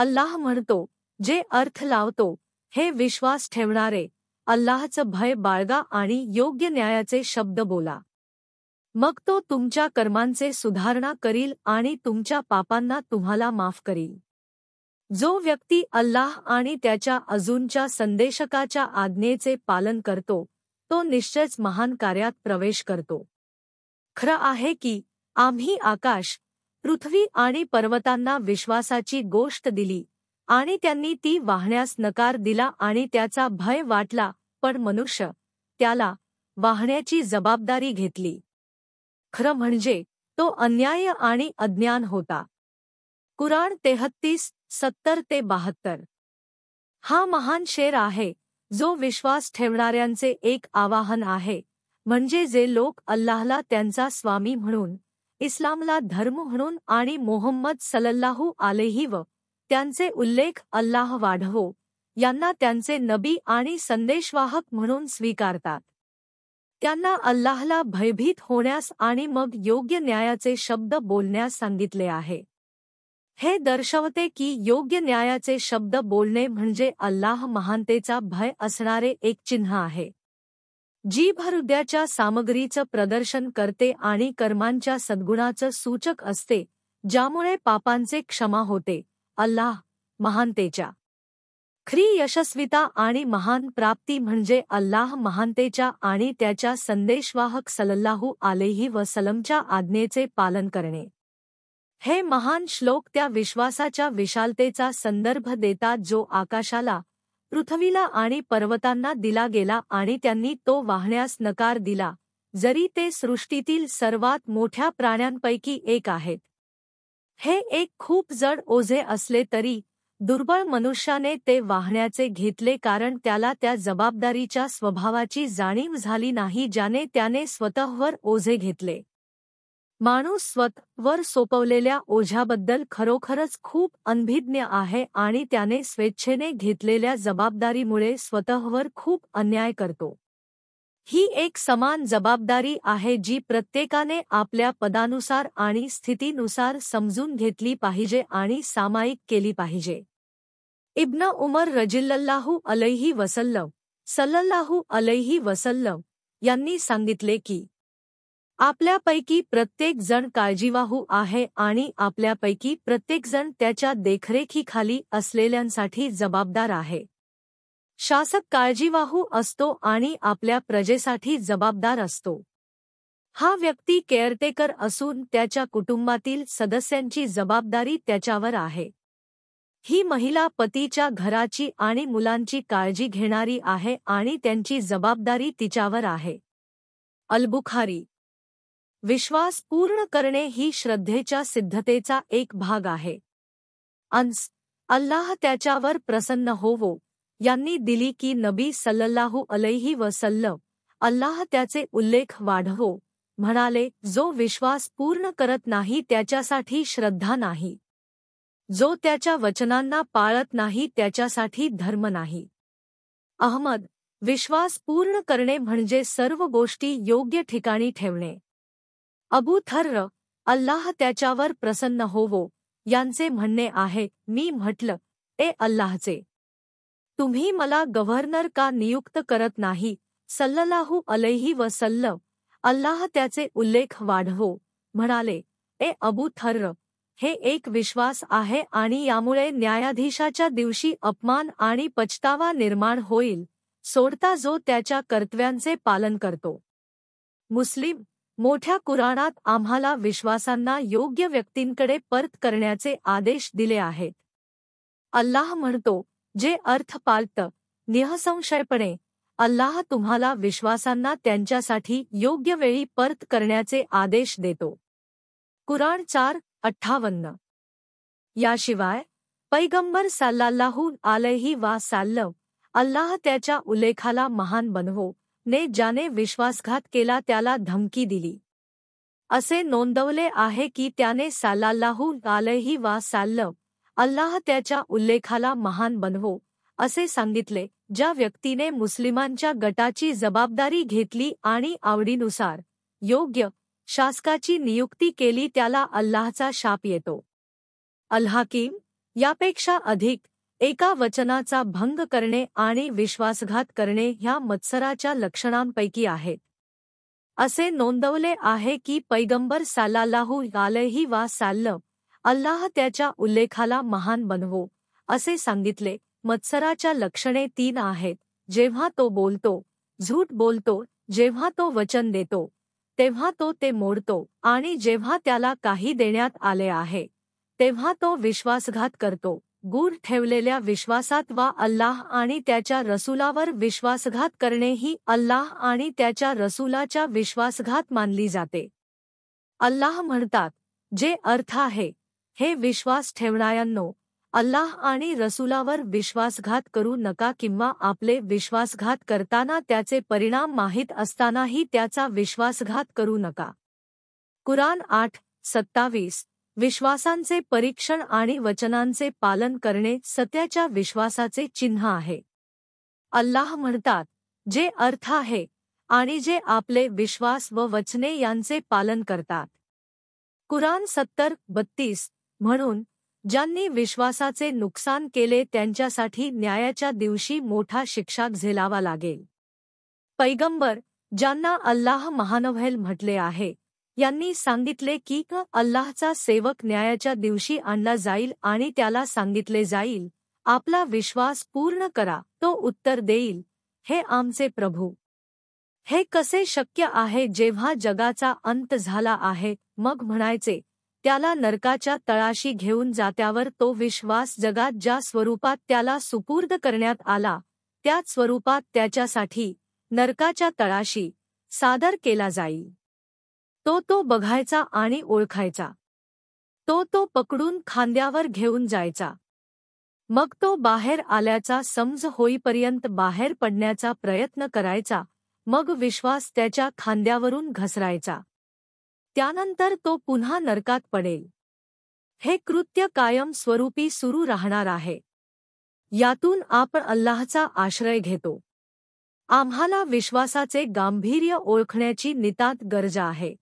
अल्लाह म्हणतो, जे अर्थ लावतो, हे विश्वास ठेवणारे, अल्लाहचं भय बाळगा आणि योग्य न्यायाचे शब्द बोला. मग तो तुमच्या कर्मांचे सुधारणा करील आणि तुमच्या पापांना तुम्हाला माफ करील. जो व्यक्ती अल्लाह आणि त्याच्या अजूनच्या संदेशकाच्या आज्ञेचे पालन करतो, तो निश्चयच महान कार्यात प्रवेश करतो. खरं आहे की आम्ही आकाश, पृथ्वी आणि पर्वतांना विश्वासाची गोष्ट दिली आणि त्यांनी ती वाहण्यास नकार दिला आणि त्याचा भय वाटला, पण मनुष्य त्याला वाहण्याची जबाबदारी घेतली. खरं म्हणजे तो अन्याय आणि अज्ञान होता. कुराण 33:70-72. हा महान शेर आहे, जो विश्वास ठेवणाऱ्यांचे एक आवाहन आहे, म्हणजे जे लोक अल्लाहला त्यांचा स्वामी म्हणून, इस्लामला धर्म म्हणून आणि मोहम्मद सल्लल्लाहु अलैहि व त्यांचे उल्लेख अल्लाह वाढवो यांना त्यांचे नबी आणि संदेशवाहक म्हणून स्वीकारतात. त्यांना अल्लाहला भयभीत होण्यास आणि मग योग्य न्यायाचे शब्द बोलण्यास सांगितले आहे. हे दर्शवते की योग्य न्यायाचे शब्द बोलणे म्हणजे अल्लाह महानतेचा भय असणारे एक चिन्ह आहे. जीभ हृदयाच्या सामग्रीचं प्रदर्शन करते आणि कर्मांच्या सद्गुणाचं सूचक असते, ज्यामुळे पापांचे क्षमा होते. अल्लाह महानतेच्या खरी यशस्विता आणि महान प्राप्ती म्हणजे अल्लाह महानतेच्या आणि त्याच्या संदेशवाहक सल्लल्लाहु अलैहि वसल्लमच्या आज्ञेचे पालन करणे. हे महान श्लोक त्या विश्वासाच्या विशालतेचा संदर्भ देतात जो आकाशाला, पृथ्वीला आणि पर्वतांना दिला गेला आणि त्यांनी तो वाहण्यास नकार दिला, जरी ते सृष्टीतील सर्वात मोठ्या प्राण्यांपैकी एक आहेत. हे एक खूप जड ओझे असले तरी दुर्बळ मनुष्याने ते वाहण्याचे घेतले कारण त्याला त्या जबाबदारीच्या स्वभावाची जाणीव झाली नाही ज्याने त्याने स्वतःवर ओझे घेतले. माणूस स्वतःवर सोपवलेल्या ओझ्याबद्दल खरोखरच खूप अनभिज्ञ आहे आणि त्याने स्वेच्छेने घेतलेल्या जबाबदारीमुळे स्वतःवर खूप अन्याय करतो. ही एक समान जबाबदारी आहे जी प्रत्येकाने आपल्या पदानुसार आणि स्थितीनुसार समजून घेतली पाहिजे आणि सामायिक केली पाहिजे. इब्न उमर रजिल्लल्लाहु अलैहि वसल्लम सल्लल्लाहु अलैहि वसल्लम यांनी सांगितले की आपल्यापैकी प्रत्येक जण काळजीवाहू आहे आणि आपल्यापैकी प्रत्येकजण त्याच्या देखरेखीखाली असलेल्यांसाठी जबाबदार आहे. शासक काळजीवाहू असतो आणि आपल्या प्रजेसाठी जबाबदार असतो. हा व्यक्ती केअरटेकर असून त्याच्या कुटुंबातील सदस्यांची जबाबदारी त्याच्यावर आहे. ही महिला पतीच्या घराची आणि मुलांची काळजी घेणारी आहे आणि त्यांची जबाबदारी तिच्यावर आहे. अल-बुखारी. विश्वास पूर्ण करणे ही श्रद्धेच्या सिद्धतेचा एक भाग आहे. अन्स अल्लाह त्याच्यावर प्रसन्न होवो यांनी दिली की नबी सल्लल्लाहु अलैहि वसल्लम, अल्लाह त्याचे उल्लेख वाढवो, म्हणाले, जो विश्वास पूर्ण करत नाही त्याच्यासाठी श्रद्धा नाही. जो त्याच्या वचनांना पाळत नाही त्याच्यासाठी धर्म नाही. अहमद. विश्वास पूर्ण करणे म्हणजे सर्व गोष्टी योग्य ठिकाणी ठेवणे. अबू थर्र, अल्लाह त्याच्यावर प्रसन्न होवो यांचे म्हणणे आहे, मी म्हटलं, ए अल्लाहचे तुम्ही मला गव्हर्नर का नियुक्त करत नाही? सल्लल्लाहु अलैहि वसल्लम, अल्लाह त्याचे उल्लेख वाढवो, म्हणाले, ए अबू थर्र, हे एक विश्वास आहे आणि यामुळे न्यायाधीशाच्या दिवशी अपमान आणि पछतावा निर्माण होईल, सोडता जो त्याच्या कर्तव्यांचे पालन करतो. मुस्लिम. मोठ्या कुराणात आम्हाला विश्वासांना योग्य व्यक्तींकडे परत करण्याचे आदेश दिले आहेत. अल्लाह म्हणतो, जे अर्थ पाळतं, निःसंशयपणे अल्लाह तुम्हाला विश्वासांना त्यांच्यासाठी योग्य वेळी परत करण्याचे आदेश देतो. कुराण 4:58. याशिवाय पैगंबर सल्लल्लाहु अलैहि वसल्लम, अल्लाह त्याच्या उल्लेखाला महान बनवो ने ज्याने विश्वासघात केला त्याला धमकी दिली. असे नोंदवले आहे की त्याने सल्लल्लाहु अलैहि वसल्लम, अल्लाह त्याच्या उल्लेखाला महान बनवो, असे सांगितले. ज्या व्यक्तीने मुस्लिमांच्या गटाची जबाबदारी घेतली आणि आवडीनुसार योग्य शासकाची नियुक्ती केली त्याला अल्लाहचा शाप येतो. अल-हकीम. यापेक्षा अधिक एका वचनाचा भंग करणे आणि विश्वासघात करणे ह्या मत्सराच्या लक्षणांपैकी आहेत. असे नोंदवले आहे की पैगंबर सल्लल्लाहु अलैहि वसल्लम अल्लाह त्याच्या उल्लेखाला महान बनवो असे सांगितले. मत्सराच्या लक्षणे 3 आहेत: जेव्हा तो बोलतो, झूट बोलतो, जेव्हा तो वचन देतो, तेव्हा तो ते मोडतो, आणि जेव्हा त्याला काही देण्यात आले आहे, तेव्हा तो विश्वासघात करतो. गूढ ठेवलेल्या विश्वासात वा अल्लाह आणि त्याच्या रसूलावर विश्वासघात करणे ही अल्लाह आणि त्याच्या रसूलाच्या विश्वासघात मानली जाते. अल्लाह म्हणतात, जे अर्थ आहे, हे विश्वास ठेवणाऱ्यांनो, अल्लाह आणि रसूलावर विश्वासघात करू नका किंवा आपले विश्वासघात करताना त्याचे परिणाम माहीत असतानाही त्याचा विश्वासघात करू नका. कुराण 8:27. विश्वासांचे परीक्षण आणि वचनांचे पालन करणे सत्याच्या विश्वासाचे चिन्ह आहे. अल्लाह म्हणतात, जे अर्थ आहे आणि जे आपले विश्वास व वचने यांचे पालन करतात. कुराण 70:32. म्हणून ज्यांनी विश्वासाचे नुकसान केले त्यांच्यासाठी न्यायाच्या दिवशी मोठा शिक्षा झेलावा लागेल. पैगंबर, ज्यांना अल्लाह महानवहेल म्हटले आहे, यांनी सांगितले की अल्लाहचा सेवक न्यायाच्या दिवशी आणला जाईल आणि त्याला सांगितले जाईल, आपला विश्वास पूर्ण करा. तो उत्तर देईल, हे आमचे प्रभू, हे कसे शक्य आहे जेव्हा जगाचा अंत झाला आहे? मग म्हणायचे, त्याला नरकाच्या तळाशी घेऊन जा. त्यावर तो विश्वास जगात ज्या स्वरूपात त्याला सुपूर्द करण्यात आला, त्याच स्वरूपात त्याच्यासाठी नरकाच्या तळाशी सादर केला जाईल. तो बघायचा आणि ओळखायचा. तो पकडून खांद्यावर घेऊन जायचा. मग तो बाहेर आल्याचा समज होईपर्यंत बाहेर पडण्याचा प्रयत्न करायचा. मग विश्वास त्याच्या खांद्यावरून घसरायचा. त्यानंतर तो पुन्हा नरकात पडेल. हे कृत्य कायम स्वरूपी सुरू राहणार आहे. यातून आपण अल्लाहचा आश्रय घेतो. आम्हाला विश्वासाचे गांभीर्य ओळखण्याची नितांत गरज आहे.